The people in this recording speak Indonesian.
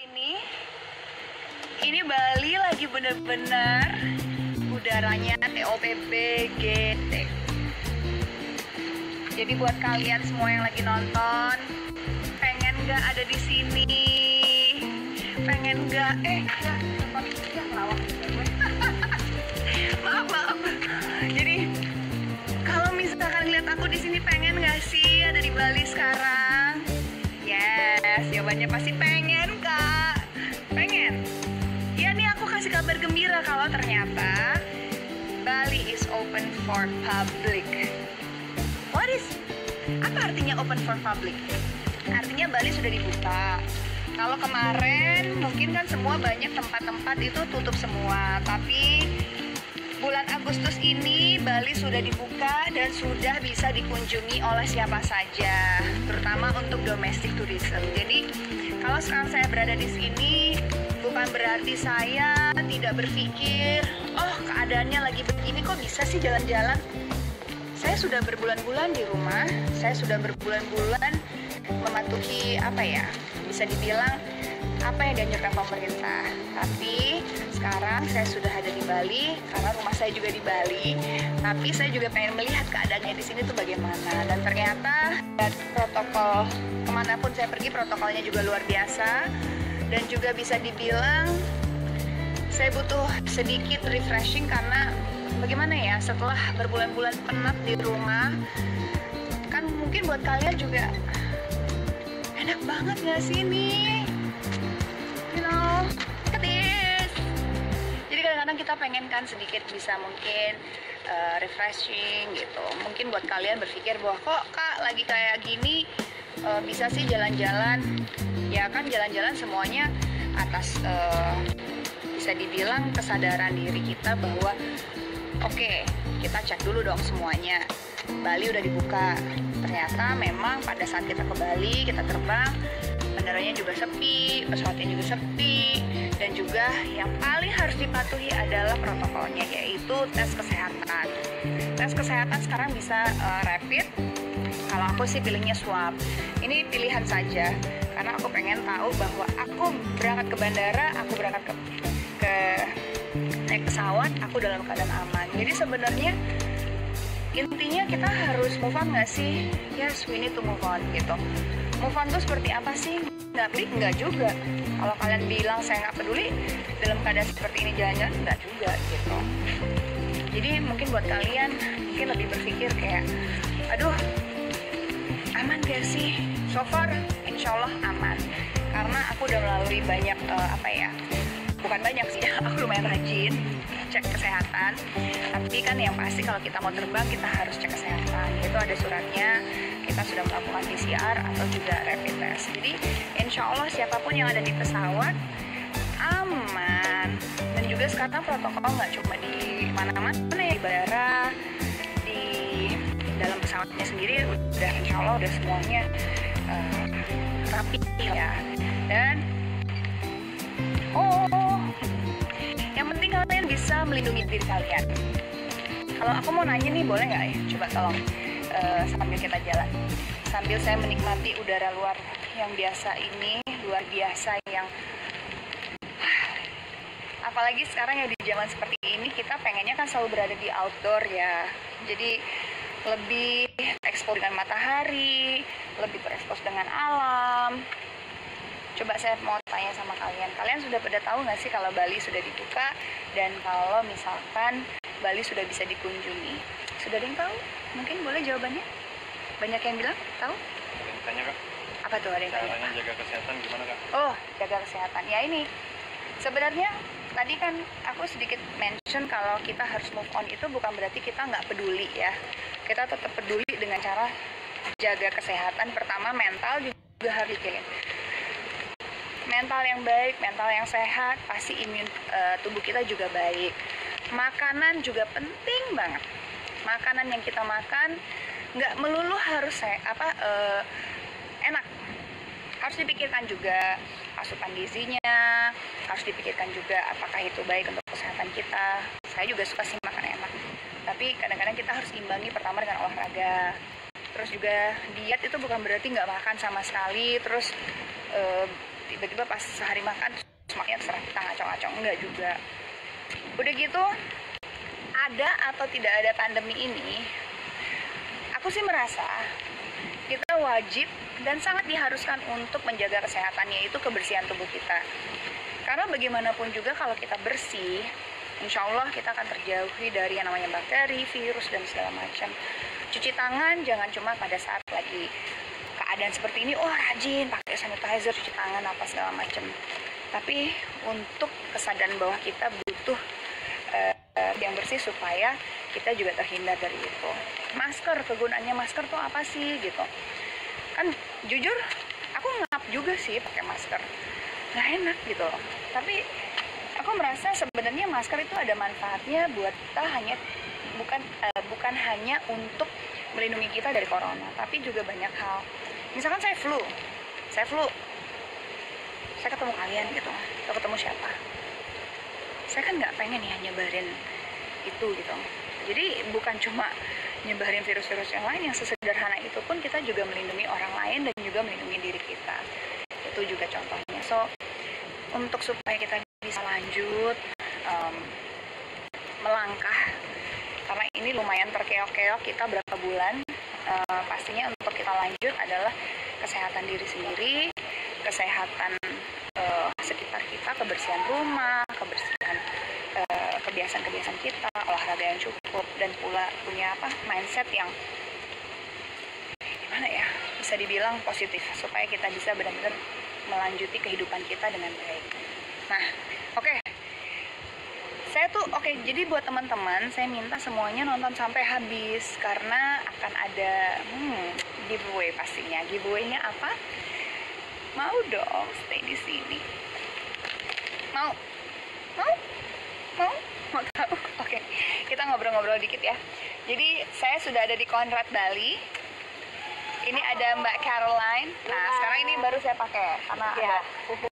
Ini Bali lagi bener-bener udaranya TOPP GT. Jadi buat kalian semua yang lagi nonton, pengen nggak ada di sini? Pengen nggak? Maaf. Jadi kalau misalkan lihat aku di sini, pengen nggak sih ada di Bali sekarang? Yes, jawabannya pasti pengen, Kak. Pengen. Ya nih aku kasih kabar gembira kalau ternyata Bali is open for public. Apa artinya open for public? Artinya Bali sudah dibuka. Kalau kemarin mungkin kan semua banyak tempat-tempat itu tutup semua, tapi bulan Agustus ini Bali sudah dibuka dan sudah bisa dikunjungi oleh siapa saja, terutama untuk domestic tourism. Jadi kalau sekarang saya berada di sini, bukan berarti saya tidak berpikir, oh keadaannya lagi begini kok bisa sih jalan-jalan. Saya sudah berbulan-bulan di rumah, saya sudah berbulan-bulan mematuhi bisa dibilang apa yang dianjurkan pemerintah. Tapi sekarang saya sudah ada di Bali karena rumah saya juga di Bali. Tapi saya juga pengen melihat keadaannya di sini tuh bagaimana. Dan ternyata protokol kemanapun saya pergi, protokolnya juga luar biasa. Dan juga bisa dibilang saya butuh sedikit refreshing karena bagaimana ya, setelah berbulan-bulan penat di rumah, kan mungkin buat kalian juga enak banget gak sih ini? Jadi kadang-kadang kita pengen kan sedikit bisa mungkin refreshing gitu. Mungkin buat kalian berpikir bahwa kok Kak lagi kayak gini bisa sih jalan-jalan. Ya kan jalan-jalan semuanya atas bisa dibilang kesadaran diri kita bahwa oke, kita cek dulu dong semuanya. Bali udah dibuka. Ternyata memang pada saat kita ke Bali, kita terbang, bandaranya juga sepi, pesawatnya juga sepi, dan juga yang paling harus dipatuhi adalah protokolnya, yaitu tes kesehatan. Tes kesehatan sekarang bisa rapid. Kalau aku sih pilihnya swab. Ini pilihan saja, karena aku pengen tahu bahwa aku berangkat ke bandara, aku berangkat ke naik pesawat, aku dalam keadaan aman. Jadi sebenarnya intinya kita harus move on nggak sih? Yes, we need to move on gitu. Move on tuh seperti apa sih? Nggak juga. Kalau kalian bilang saya nggak peduli dalam keadaan seperti ini jalan-jalan, nggak juga gitu. Jadi mungkin buat kalian mungkin lebih berpikir kayak, aduh, aman gak sih? So far, insya Allah aman. Karena aku udah melalui banyak bukan banyak sih, aku lumayan rajin cek kesehatan. Tapi kan yang pasti kalau kita mau terbang, kita harus cek kesehatan. Itu ada suratnya, kita sudah melakukan PCR atau juga rapid test. Jadi insya Allah siapapun yang ada di pesawat aman. Dan juga sekarang protokol nggak cuma di mana-mana ya, di bandara, di dalam pesawatnya sendiri udah insya Allah udah semuanya rapi ya. Dan yang penting kalian bisa melindungi diri kalian. Kalau aku mau nanya nih, boleh nggak ya? Coba tolong sambil kita jalan, sambil saya menikmati udara luar yang biasa ini, luar biasa yang apalagi sekarang ya di zaman seperti ini, kita pengennya kan selalu berada di outdoor ya. Jadi lebih terekspos dengan matahari, lebih terekspos dengan alam. Coba saya mau tanya sama kalian, kalian sudah pada tahu nggak sih kalau Bali sudah dibuka dan kalau misalkan Bali sudah bisa dikunjungi? Sudah ada yang tahu? Mungkin boleh jawabannya? Banyak yang bilang tahu? Ada yang tanya Kak? Apa tuh ada yang tanya? Caranya jaga kesehatan gimana Kak? Oh, jaga kesehatan. Ya ini, sebenarnya tadi kan aku sedikit mention kalau kita harus move on itu bukan berarti kita nggak peduli ya. Kita tetap peduli dengan cara jaga kesehatan. Pertama, mental juga harus dipikirin. Mental yang baik, mental yang sehat, pasti imun tubuh kita juga baik. Makanan juga penting banget. Makanan yang kita makan nggak melulu harus enak. Harus dipikirkan juga asupan gizinya, harus dipikirkan juga apakah itu baik untuk kesehatan kita. Saya juga suka sih makan enak, tapi kadang-kadang kita harus imbangi pertama dengan olahraga. Terus juga diet itu bukan berarti nggak makan sama sekali, terus tiba-tiba pas sehari makan semaknya terserah kita ngacong-ngacong, enggak juga. Udah gitu, ada atau tidak ada pandemi ini, aku sih merasa kita wajib dan sangat diharuskan untuk menjaga kesehatan, yaitu kebersihan tubuh kita. Karena bagaimanapun juga kalau kita bersih, insya Allah kita akan terjauhi dari yang namanya bakteri, virus, dan segala macam. Cuci tangan jangan cuma pada saat lagi keadaan seperti ini, rajin pakai sanitizer, cuci tangan, apa segala macam. Tapi untuk kesadaran bahwa kita butuh yang bersih supaya kita juga terhindar dari itu. Masker, kegunaannya masker tuh apa sih gitu? Kan jujur aku ngap juga sih pakai masker, nggak enak gitu loh. Tapi aku merasa sebenarnya masker itu ada manfaatnya buat kita, bukan hanya untuk melindungi kita dari corona, tapi juga banyak hal. Misalkan saya flu, saya ketemu kalian gitu, atau ketemu siapa, saya kan nggak pengen ya nyebarin itu gitu. Jadi bukan cuma nyebarin virus-virus yang lain, yang sesederhana itu pun kita juga melindungi orang lain dan juga melindungi diri kita. Itu juga contohnya. So, untuk supaya kita bisa lanjut melangkah, karena ini lumayan terkeok-keok kita berapa bulan, pastinya untuk kita lanjut adalah kesehatan diri sendiri, kesehatan sekitar kita, kebersihan rumah, kebersihan kebiasaan-kebiasaan kita, olahraga yang cukup, dan pula punya mindset yang gimana ya, bisa dibilang positif, supaya kita bisa benar-benar melanjuti kehidupan kita dengan baik. Nah, oke. Jadi buat teman-teman, saya minta semuanya nonton sampai habis, karena akan ada giveaway pastinya. Giveaway-nya apa? Mau dong stay di sini. Mau tahu? Oke, kita ngobrol-ngobrol dikit ya. Jadi saya sudah ada di Conrad Bali. Ini ada Mbak Caroline. Nah, sekarang ini baru saya pakai karena ada